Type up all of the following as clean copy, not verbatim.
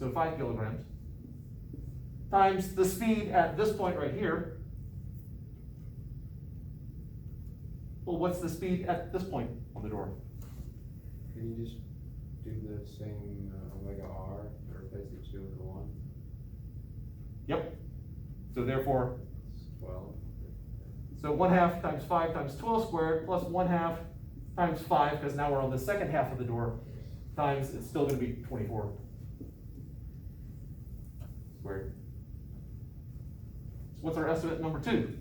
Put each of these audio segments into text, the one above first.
so 5 kilograms, times the speed at this point right here. Well, what's the speed at this point on the door? Can you just do the same omega r, or replace the 2 with a 1? Yep. So therefore, It's 12. so 1/2 times 5 times 12 squared plus 1/2 times 5, because now we're on the second half of the door, times, it's still going to be 24 squared. So what's our estimate number 2?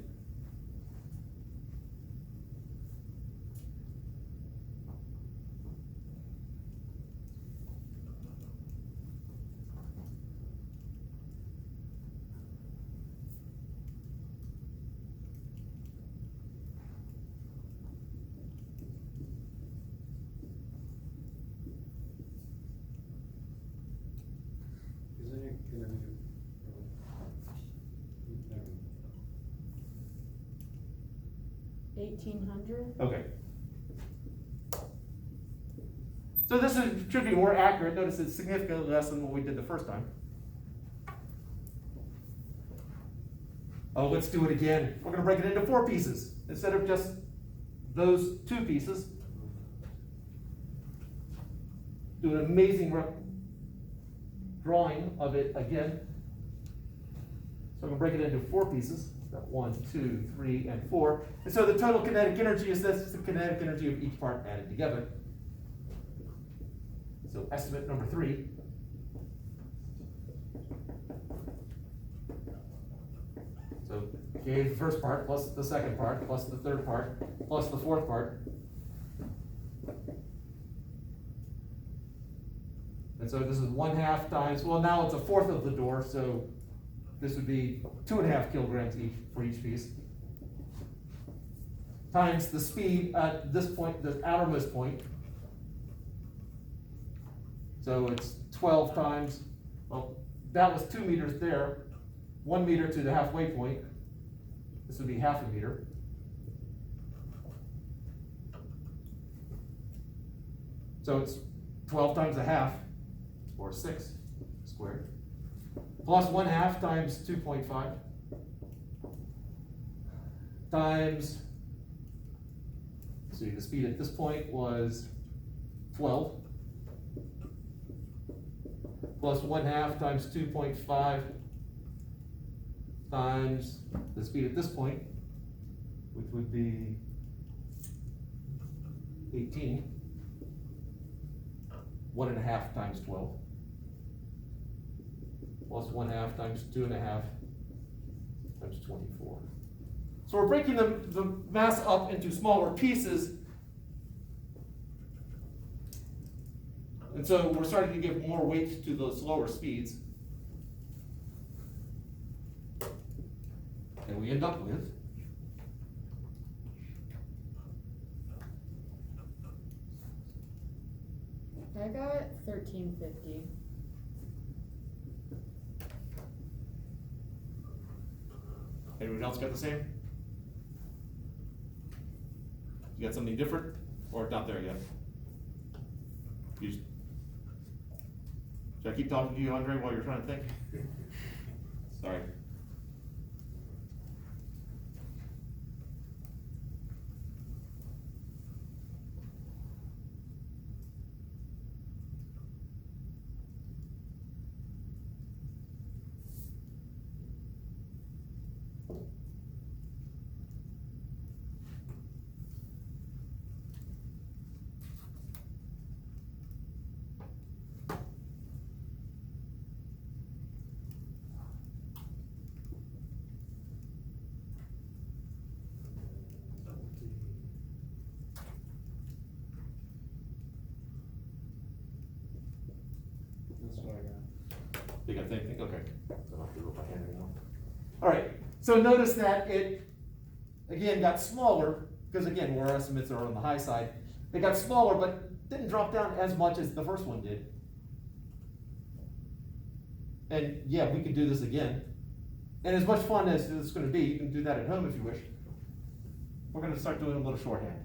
Isn't it gonna be? Never mind. 1800? Okay. So this should be more accurate. Notice it's significantly less than what we did the first time. Oh, let's do it again. We're going to break it into 4 pieces instead of just those 2 pieces. Do an amazing drawing of it again. So I'm going to break it into 4 pieces. Got 1, 2, 3, and 4. And so the total kinetic energy is this, the kinetic energy of each part added together. So estimate number 3. So gave the first part plus the second part plus the third part plus the fourth part. And so this is 1/2 times, well, now it's 1/4 of the door, so this would be 2.5 kilograms each for each piece. Times the speed at this point, the outermost point. So it's 12 times, well, that was 2 meters there, 1 meter to the halfway point. This would be 1/2 a meter. So it's 12 times 1/2, or 6 squared, plus 1/2 times 2.5 times, see, the speed at this point was 12, plus 1/2 times 2.5 times the speed at this point, which would be 18, 1.5 times 12, plus 1/2 times 2.5 times 24. So we're breaking the mass up into smaller pieces. And so we're starting to give more weight to those lower speeds. And we end up with I got 1350. anyone else got the same? You got something different or not there yet? Should I keep talking to you, Andre, while you're trying to think? Sorry. That's what I got. You got the same thing? Okay. I don't have to look at my hand anymore. All right. So notice that it, again, got smaller, because again, our estimates are on the high side. They got smaller, but didn't drop down as much as the first one did. And yeah, we could do this again. And as much fun as it's going to be, you can do that at home if you wish. We're going to start doing a little shorthand.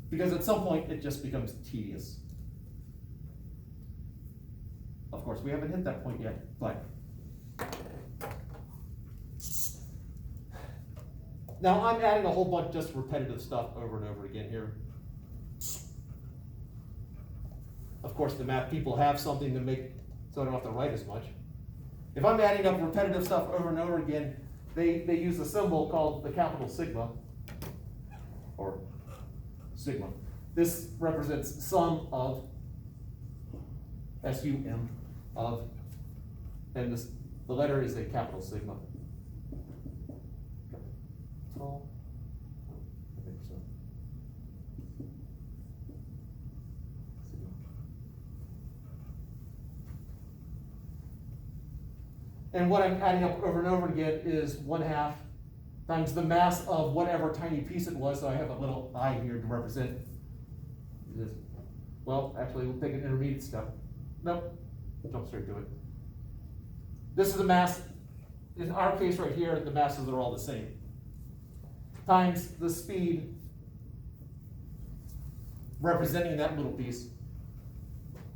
Because at some point, it just becomes tedious. Of course, we haven't hit that point yet, but. Now I'm adding a whole bunch just repetitive stuff over and over again here. Of course, the math people have something to make so I don't have to write as much. If I'm adding up repetitive stuff over and over again, they use a symbol called the capital sigma, or sigma. This represents sum of, S-U-M, of, and the letter is a capital sigma. I think so. And what I'm adding up over and over again is 1/2 times the mass of whatever tiny piece it was. So I have a little I here to represent this. Well, actually, we'll take an intermediate step. Nope, jump straight to it. This is the mass. In our case right here, the masses are all the same. Times the speed representing that little piece.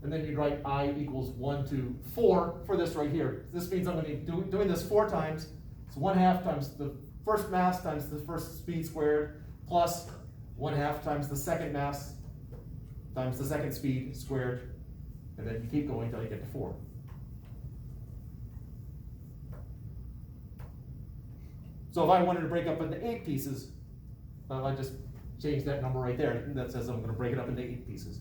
And then you'd write I equals 1 to 4 for this right here. This means I'm going to be doing this 4 times. It's 1/2 times the first mass times the first speed squared, plus 1/2 times the second mass times the second speed squared. And then you keep going until you get to 4. So if I wanted to break up into 8 pieces, I just change that number right there. That says I'm going to break it up into 8 pieces.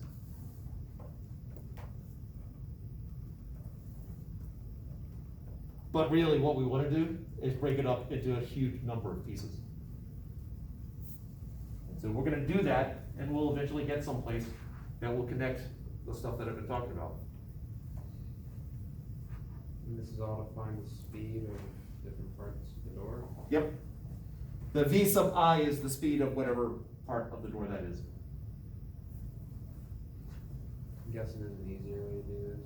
But really what we want to do is break it up into a huge number of pieces. And so we're going to do that, and we'll eventually get someplace that will connect the stuff that I've been talking about. And this is all to find the speed of different parts of the door? Yep. The V sub I is the speed of whatever part of the door that is. I'm guessing there's an easier way to do this.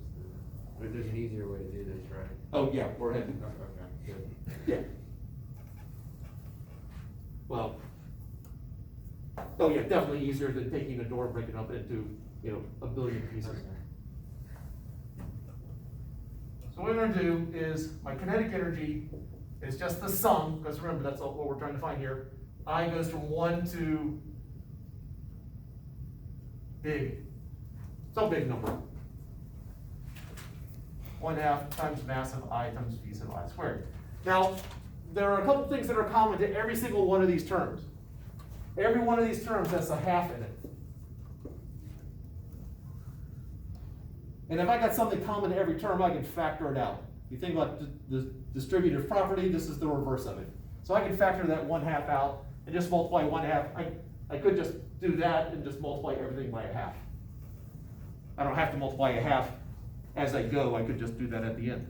Or there's an easier way to do this, right? Oh yeah, we're heading. Okay, good. Yeah. Well. Oh yeah, definitely easier than taking a door and breaking it up into, a billion pieces. Okay. So what we're going to do is my kinetic energy is just the sum, because remember that's what we're trying to find here. I goes from 1 to big, some big number. 1/2 times mass of I times V sub I squared. Now, there are a couple things that are common to every single one of these terms. Every one of these terms has a 1/2 in it. And if I got something common to every term, I can factor it out. You think about the distributive property, this is the reverse of it. So I can factor that 1/2 out and just multiply 1/2. I could just do that and just multiply everything by 1/2. I don't have to multiply 1/2 as I go, I could just do that at the end.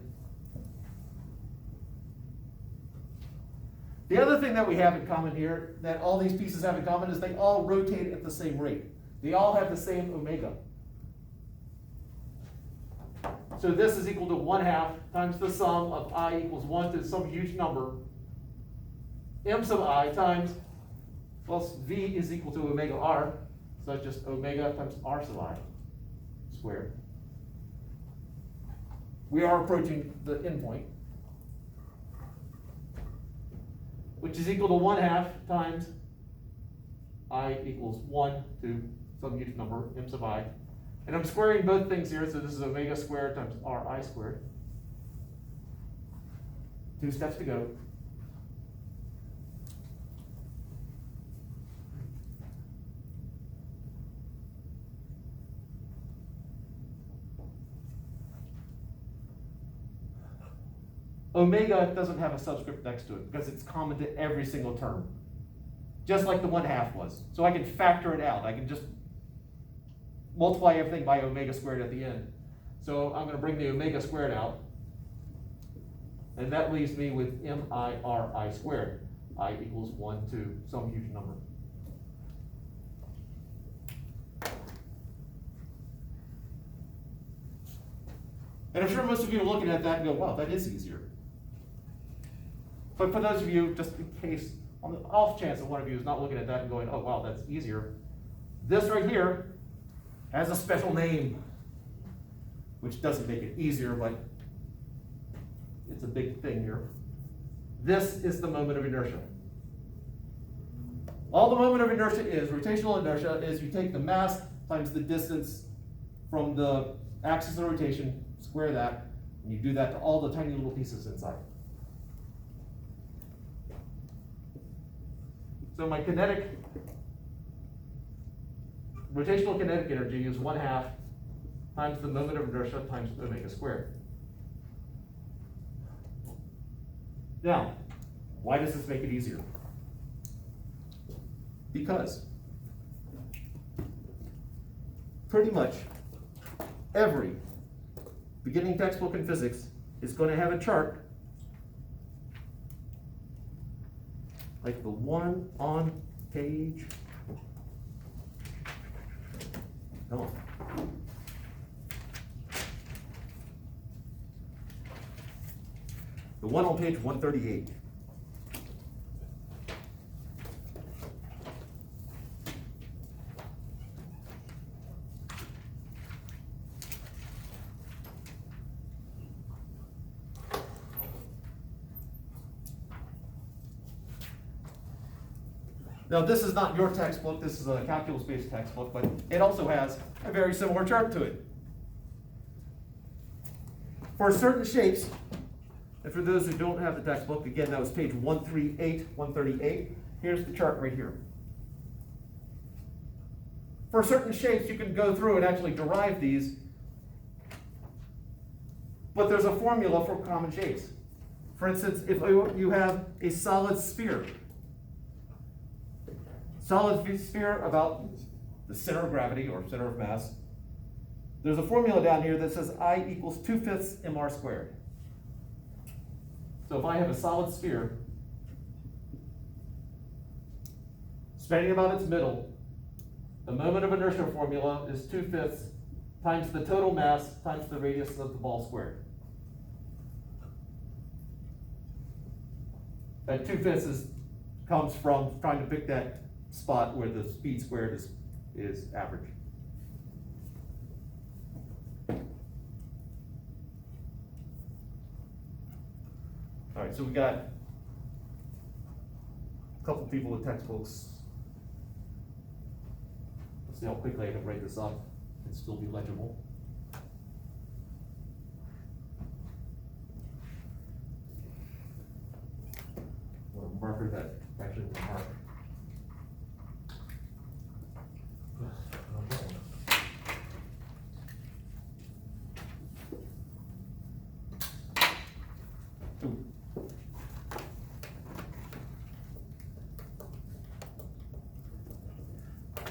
The other thing that we have in common here, that all these pieces have in common, is they all rotate at the same rate. They all have the same omega. So this is equal to 1/2 times the sum of I equals 1 to some huge number, m sub I times, well, V is equal to omega R, so that's just omega times R sub I squared. We are approaching the endpoint, which is equal to 1/2 times I equals 1 to some huge number, m sub I. And I'm squaring both things here, so this is omega squared times Ri squared. 2 steps to go. Omega doesn't have a subscript next to it because it's common to every single term, just like the 1/2 was. So I can factor it out. I can just multiply everything by omega squared at the end. So I'm going to bring the omega squared out, and that leaves me with MIRI squared. I equals 1 to some huge number. And I'm sure most of you are looking at that and go, wow, that is easier. But for those of you, just in case, on the off chance that one of you is not looking at that and going, oh wow, that's easier, this right here has a special name. which doesn't make it easier, but it's a big thing here. This is the moment of inertia. All the moment of inertia is, rotational inertia, is you take the mass times the distance from the axis of rotation, square that, and you do that to all the tiny little pieces inside. So my rotational kinetic energy is 1/2 times the moment of inertia times omega squared. Now, why does this make it easier? Because pretty much every beginning textbook in physics is going to have a chart like the one on page, come on. The one on page 138. Now, this is not your textbook, this is a calculus-based textbook, but it also has a very similar chart to it. For certain shapes, and for those who don't have the textbook, again, that was page 138. Here's the chart right here. For certain shapes, you can go through and actually derive these, but there's a formula for common shapes. For instance, if you have a solid sphere about the center of gravity or center of mass, there's a formula down here that says I equals 2/5 mr squared. So if I have a solid sphere spinning about its middle, the moment of inertia formula is 2/5 times the total mass times the radius of the ball squared. That 2/5 comes from trying to pick that spot where the speed squared is average. All right, so we got a couple people with textbooks. Let's see how quickly I can write this up and still be legible. I want a marker that actually will mark.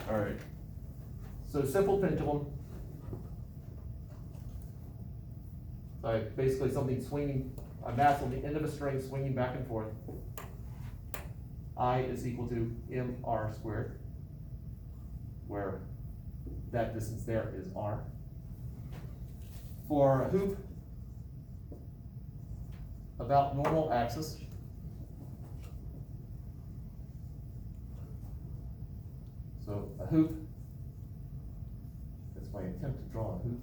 All right, so simple pendulum. Basically something swinging, a mass on the end of a string swinging back and forth. I is equal to mr squared, where that distance there is r. For a hoop about normal axis, so a hoop, that's my attempt to draw a hoop.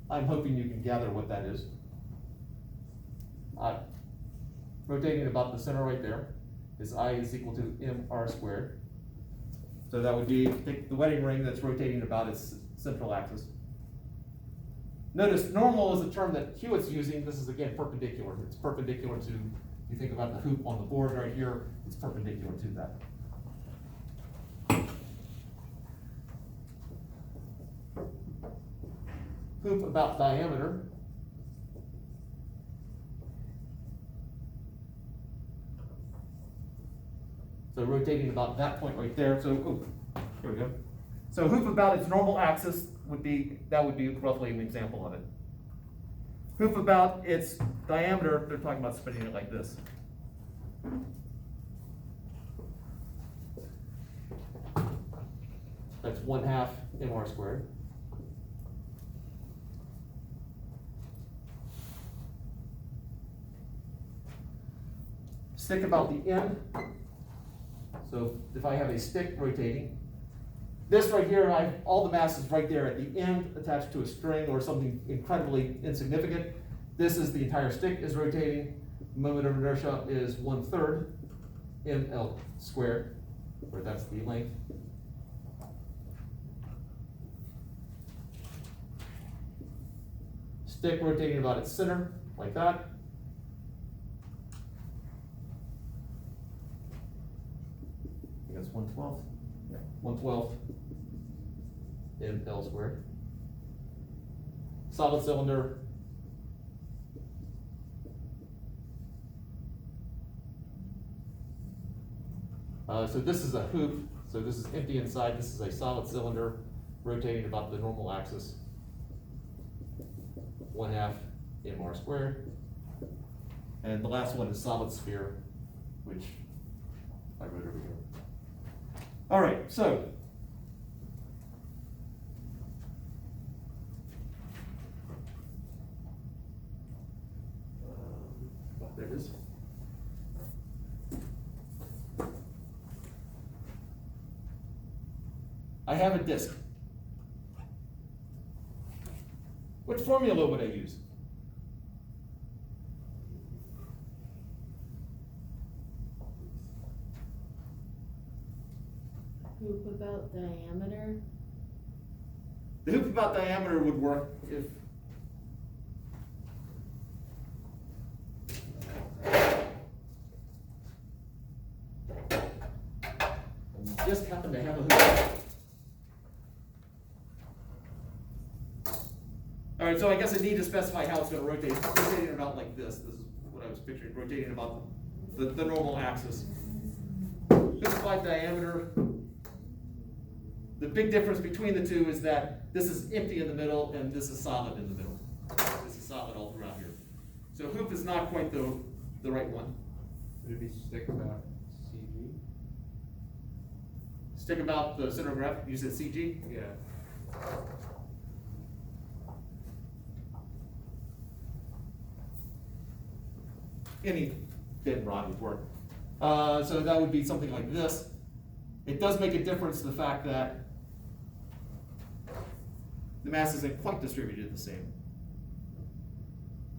I'm hoping you can gather what that is. Rotating about the center right there is I is equal to mr squared. So that would be, take the wedding ring that's rotating about its central axis. Notice normal is a term that Hewitt's using. This is again perpendicular. It's perpendicular to, you think about the hoop on the board right here, it's perpendicular to that. Hoop about diameter. So rotating about that point right there. So, here we go. So hoop about its normal axis would be, that would be roughly an example of it. Hoop about its diameter, they're talking about spinning it like this. That's 1/2 mr squared. Stick about the end. So if I have a stick rotating, This right here, all the mass is right there at the end, attached to a string or something incredibly insignificant. This is the entire stick is rotating. Moment of inertia is 1/3 ml squared, where that's the length. Stick rotating about its center, like that. I think that's 1/12. Yeah, 1/12 ml squared. Solid cylinder. So this is a hoop, so this is empty inside, this is a solid cylinder rotating about the normal axis. 1/2 mr squared. And the last one is solid sphere, which I wrote over here. All right, so. There it is. I have a disk. What formula would I use? Hoop about diameter. The hoop about diameter would work if I just happen to have a hoop. All right, so I guess I need to specify how it's going to rotate. It's rotating about like this. This is what I was picturing, rotating about the normal axis. Specified diameter. The big difference between the two is that this is empty in the middle and this is solid in the middle. This is solid all throughout here. So hoop is not quite the right one. Would it be stick about CG? Stick about the center of gravity. You said CG? Yeah. Any thin rod would work. So that would be something like this. It does make a difference to the fact that the mass isn't quite distributed the same.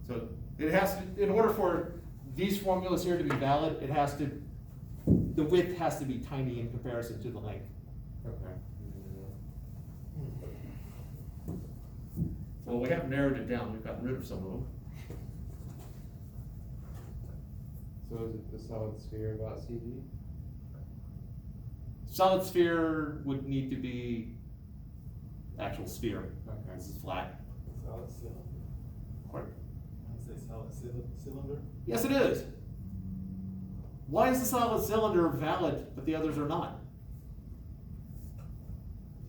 So it has to, in order for these formulas here to be valid, it has to, the width has to be tiny in comparison to the length. Okay. Well, we haven't narrowed it down. We've gotten rid of some of them. So is it the solid sphere about CG? Solid sphere would need to be actual sphere. Okay. This is flat. Solid cylinder. Pardon? I say solid cylinder. Yes, it is. Why is the solid cylinder valid, but the others are not?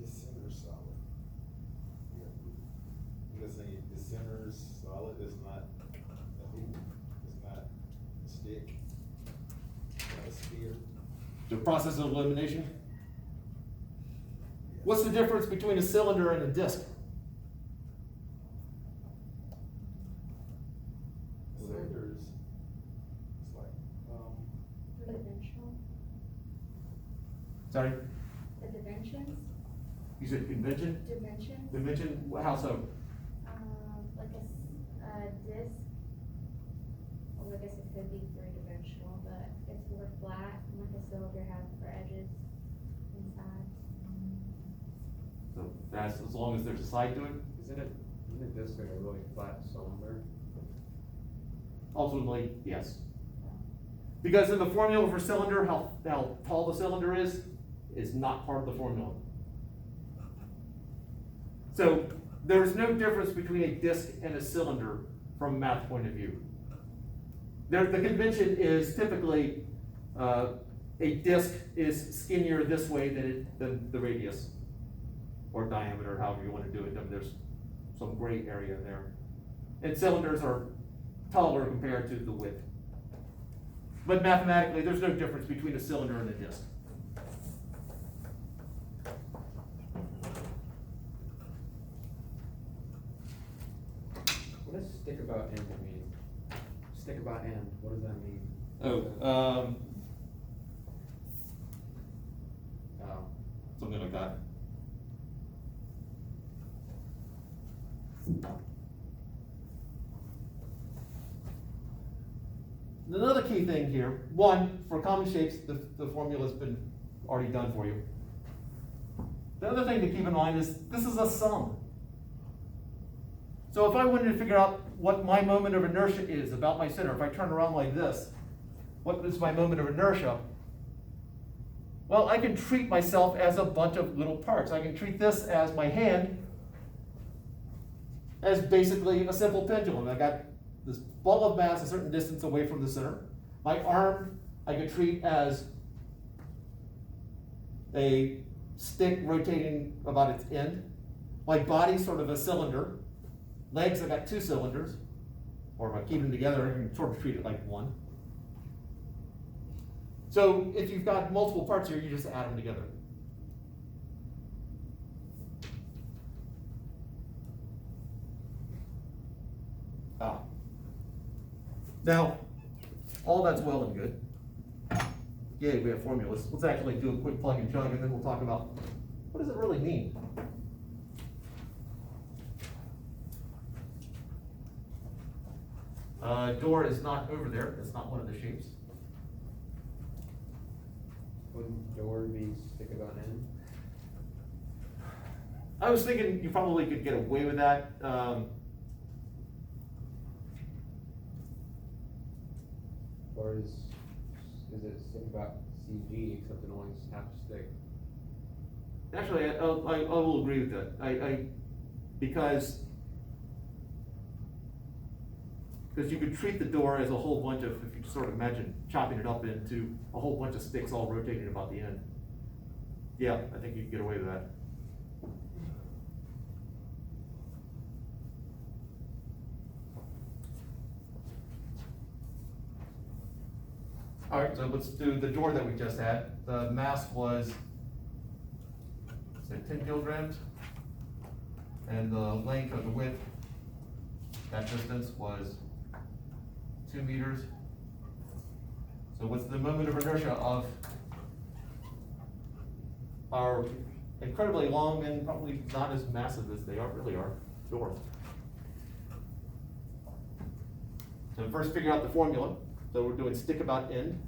The center is solid. You're saying the center is solid, it's not a hoop, it's not a stick, it's not a sphere. The process of elimination. What's the difference between a cylinder and a disc? Cylinders, it's like, The dimensional, Sorry, the dimensions, you said convention? dimensions, Dimension, how so? like a disc, well, I guess it could be three-dimensional, but it's more flat, and like a cylinder has for edges and sides. So that's as long as there's a side to it. Isn't this like a really flat cylinder? Ultimately, yes. Because in the formula for cylinder, how tall the cylinder is not part of the formula. So there is no difference between a disc and a cylinder from a math point of view. The convention is typically a disc is skinnier this way than the radius or diameter, however you want to do it. There's some gray area there. And cylinders are taller compared to the width. But mathematically, there's no difference between a cylinder and a disc. What does stick about end mean? Stick about end, what does that mean? Something like that. Another key thing here, one, for common shapes, the formula's been already done for you. The other thing to keep in mind is this is a sum. So if I wanted to figure out what my moment of inertia is about my center, if I turn around like this, what is my moment of inertia? Well, I can treat myself as a bunch of little parts. I can treat this as my hand, as basically a simple pendulum. I got this ball of mass a certain distance away from the center. My arm I could treat as a stick rotating about its end. My body sort of a cylinder. Legs, I got two cylinders. Or if I keep them together, I can sort of treat it like one. So if you've got multiple parts here, you just add them together. Now, all that's well and good. Yay, we have formulas. Let's actually do a quick plug and chug, and then we'll talk about what does it really mean. Door is not over there. That's not one of the shapes. Wouldn't door be stick about end? I was thinking you probably could get away with that. Or is it stick about CG except it only half a stick? Actually, I will agree with that. Because you could treat the door as a whole bunch of, if you sort of imagine chopping it up into a whole bunch of sticks all rotating about the end. Yeah, I think you could get away with that. All right, so let's do the door that we just had. The mass was, say, 10 kilograms. And the length or the width, that distance was 2 meters. So what's the moment of inertia of our incredibly long and probably not as massive as they really are doors? So first figure out the formula. So we're doing stick about end.